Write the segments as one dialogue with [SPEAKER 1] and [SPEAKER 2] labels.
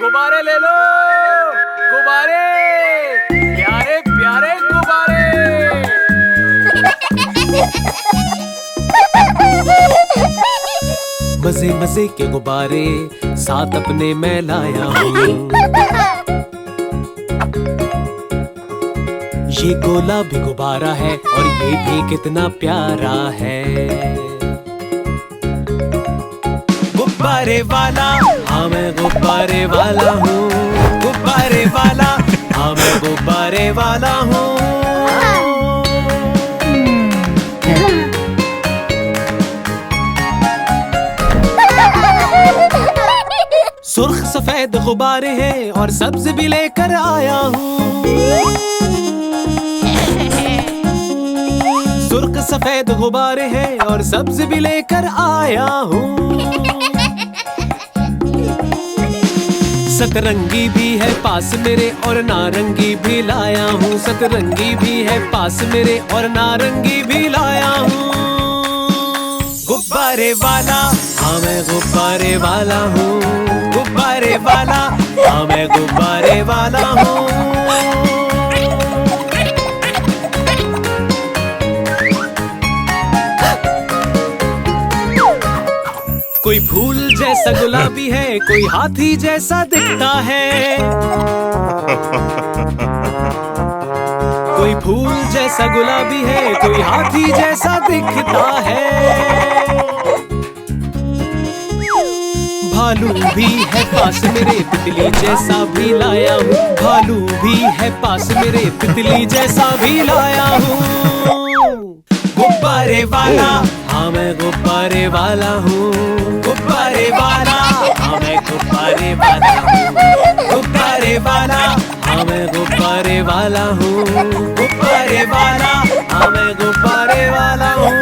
[SPEAKER 1] गुब्बारे ले लो, गुब्बारे, प्यारे प्यारे गुब्बारे। मजे मजे के गुब्बारे साथ अपने मैं लाया हूँ। ये गोला भी गुब्बारा है और ये भी कितना प्यारा है। गुब्बारे वाला, हाँ मैं गुब्बारे वाला हूँ। गुब्बारे वाला, हाँ मैं गुब्बारे वाला हूँ। सुर्ख सफेद गुब्बारे हैं और सब्ज भी लेकर आया हूँ। सुर्ख सफेद गुब्बारे हैं और सब्ज भी लेकर आया हूँ। सतरंगी भी है पास मेरे और नारंगी भी लाया हूँ। सतरंगी भी है पास मेरे और नारंगी भी लाया हूँ। गुब्बारे वाला, हाँ मैं गुब्बारे वाला हूँ। गुब्बारे वाला, हाँ मैं गुब्बारे वाला हूँ। कोई फूल जैसा गुलाबी है, कोई हाथी जैसा दिखता है। कोई फूल जैसा गुलाबी है, कोई हाथी जैसा दिखता है। भालू भी है पास मेरे, तितली जैसा भी लाया हूँ। भालू भी है पास मेरे, तितली जैसा भी लाया हूँ। गुब्बारे वाला, हाँ मैं गुब्बारे वाला हूँ। गुब्बारे वाला, हाँ मैं गुब्बारे वाला हूँ। गुब्बारे वाला, हाँ मैं गुब्बारे वाला हूँ। गुब्बारे वाला, हाँ मैं गुब्बारे वाला हूँ।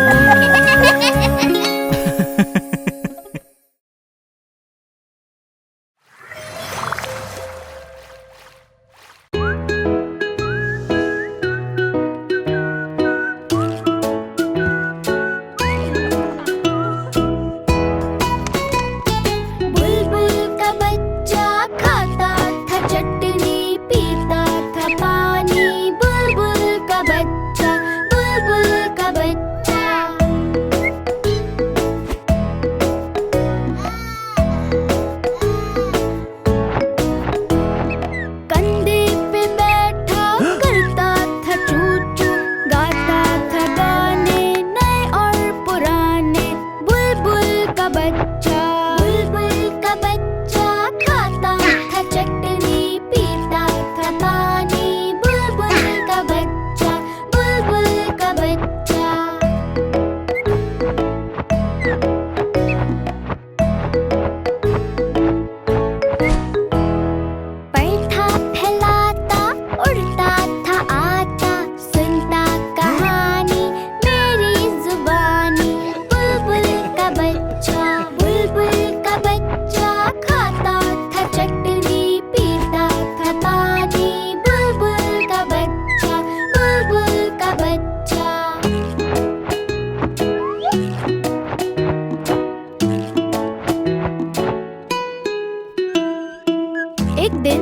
[SPEAKER 2] एक दिन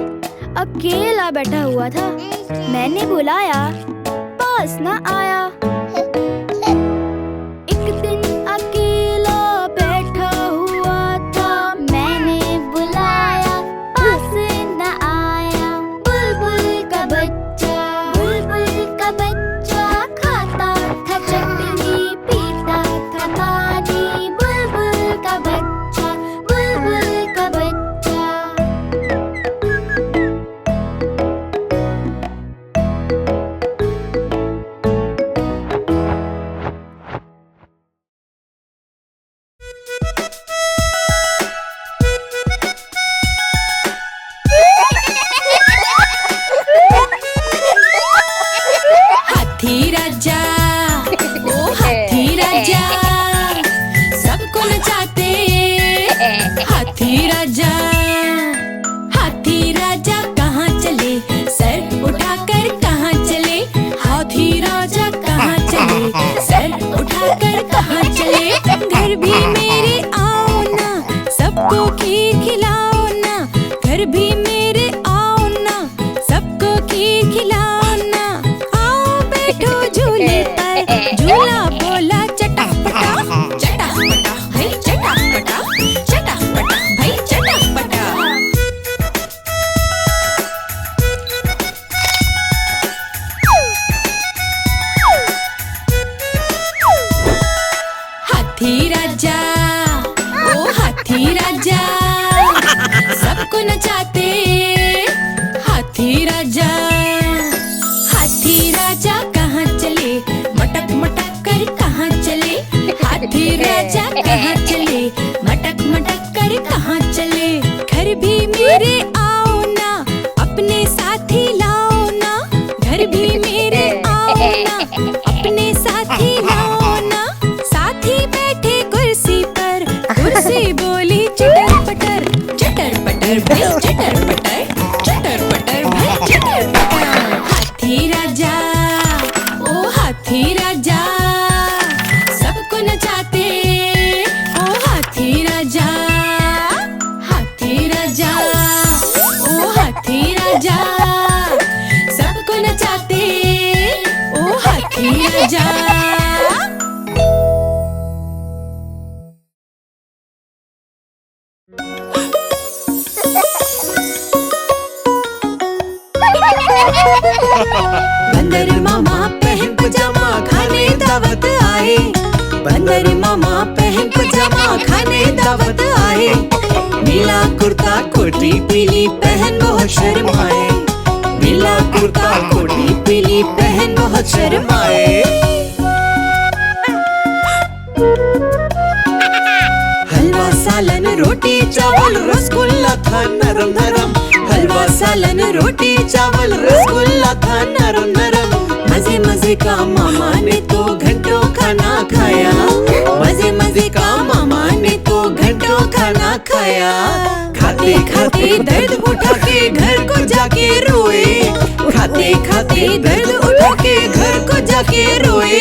[SPEAKER 2] अकेला बैठा हुआ था। मैंने बुलाया, पास न आया। एक दिन अकेला बैठा हुआ था। मैंने बुलाया, पास न आया। बुलबुल का बच्चा, बुलबुल का बच्चा खाता था चटनी, पीता था पानी। बुलबुल का बच्चा, बुलबुल का बच्चा।
[SPEAKER 3] पटर भाई चटर पटर भाई चटर पटर। हाथी राजा ओ हाथी राजा सबको नचाते ओ हाथी राजा। हाथी राजा ओ हाथी राजा सबको नचाते ओ हाथी राजा। बंदर मामा पहन पजामा खाने दावत आए। बंदर मामा पहन पजामा खाने दावत आए। नीला कुर्ता कोटी पीली पहन बहुत शर्माए। नीला कुर्ता कोटी पीली पहन बहुत शर्माए। हलवा सालन रोटी चावल रसगुल्ला था नरम नरम। हलवा सालन रोटी चावल रसगुल्ला था नरम नरम। मजे मजे का मामा ने तो घंटों खाना खाया। मजे मजे का मामा ने तो घंटों खाना खाया। खाते खाते दर्द उठा के घर को जाके रोए। खाते खाते दर्द उठा के घर को जाके रोए।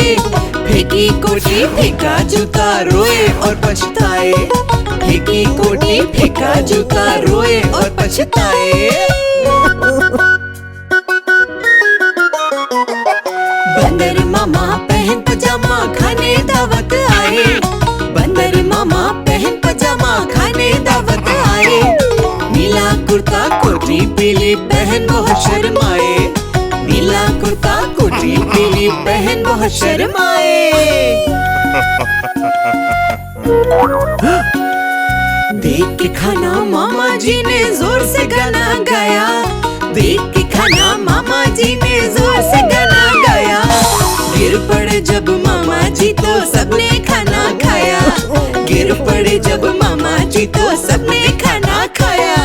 [SPEAKER 3] फेंकी कोटी फेंका जूता रोए और पछताए। फेंकी कोटी फेंका जूता रोए और पछताए। बंदर मामा पहन पजामा खाने दावत आए। बंदर मामा पहन पजामा खाने दावत आए। नीला कुर्ता कोटी पीली पहन बहुत शर्माए। नीला कुर्ता कोटी पीली पहन बहुत शर्माए। देख के खाना मामा जी ने जोर से गाना गाया। देख के खाना मामा जी ने जोर से गाना गाया। गिर पड़े जब मामा जी तो सबने खाना खाया। गिर पड़े जब मामा जी तो सबने खाना खाया।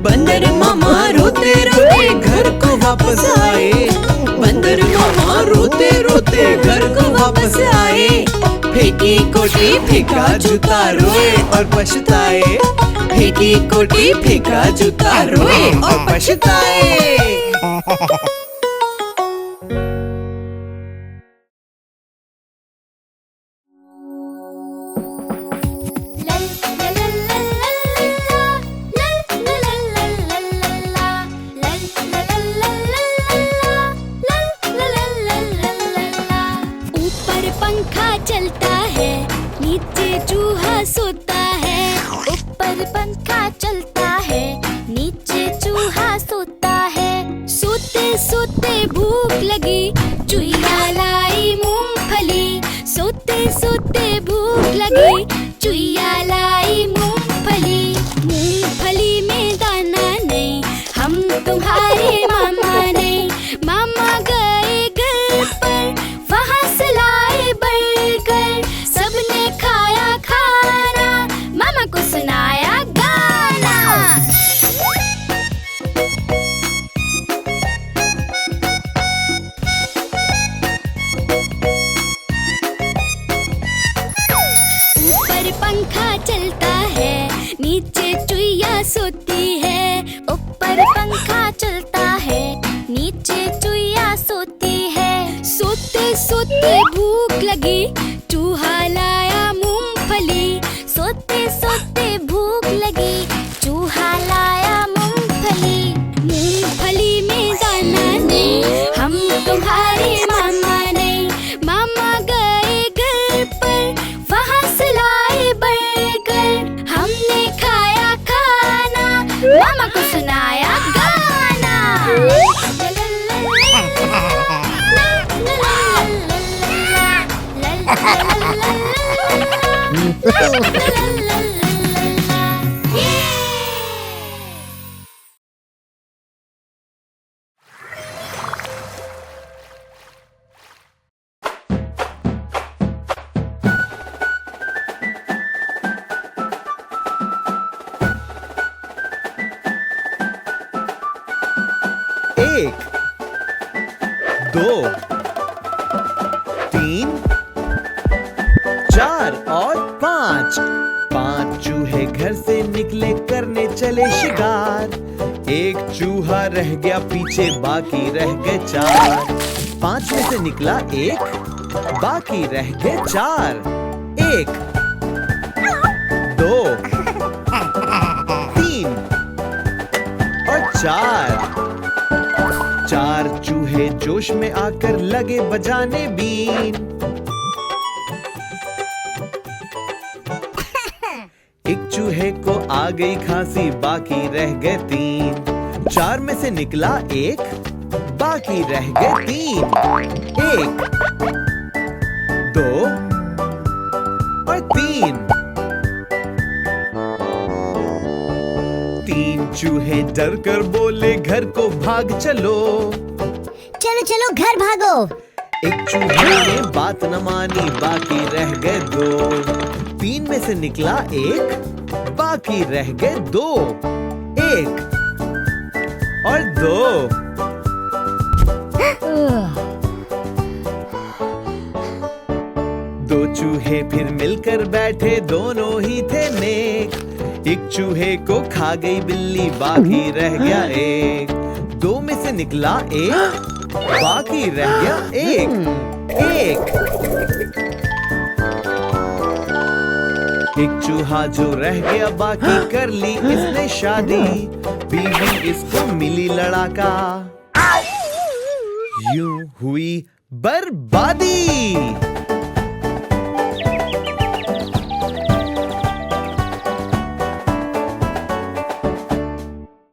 [SPEAKER 3] बंदर मामा रोते रोते घर को वापस आए। बंदर मामा रोते रोते घर को वापस आए। फेंकी कोटी फेंका जूता रोए और पछताए। फेंकी कोटी फेंका जूता रोए और पछताए।
[SPEAKER 2] ऊपर पंखा चलता है नीचे चूहा सोता है। ऊपर पंखा चलता है नीचे चूहा सोता है। सोते सोते भूख लगी चुईया लाई मूंगफली। सोते सोते भूख लगी चुईया लाई मूंगफली। मूंगफली में दाना नहीं हम तुम्हारे मामा नहीं। मामा गए घर पर वहाँ से लाए बर्गर। सबने खाया खाना मामा को सुनाया गाना। ऊपर पंखा चलता है नीचे चुईया सोती है। ऊपर पंखा चलता है नीचे चुईया सोती है। सोते सोते भूख लगी चूहा लाया मूंगफली। सोते सोते भूख लगी चूहा लाया मूंगफली। मूंगफली में दाना नहीं हम तुम्हारे मामा नहीं। मामा गए घर पर वहाँ से लाए बर्गर। हमने खाया खाना मामा को सुनाया गाना।
[SPEAKER 1] एक, दो, तीन, चार और पाँच। पाँच चूहे
[SPEAKER 4] घर से निकले करने चले शिकार। एक चूहा रह गया पीछे, बाकी रह गए 4। 5 में से निकला एक, बाकी रह गए 4। 1 2 3 और 4। 4 चूहे जोश में आकर लगे बजाने बीन। एक चूहे को आ गई खांसी, बाकी रह गए 3। 4 में से निकला एक, बाकी रह गए 3। 1 2 और 3। 3 चूहे डर कर बोले घर को भाग चलो।
[SPEAKER 5] चलो चलो घर भागो।
[SPEAKER 4] एक चूहे ने बात न मानी, बाकी रह गए 2। 3 में से निकला एक, बाकी रह गए 2। 1 और 2। दो चूहे फिर मिलकर बैठे, दोनों ही थे नेक। एक चूहे को खा गई बिल्ली, बाकी रह गया 1। 2 में से निकला एक, बाकी रह गया 1। एक चूहा जो रह गया, बाकी कर ली इसने शादी। बीवी इसको मिली लड़ाका, यूं हुई बर्बादी।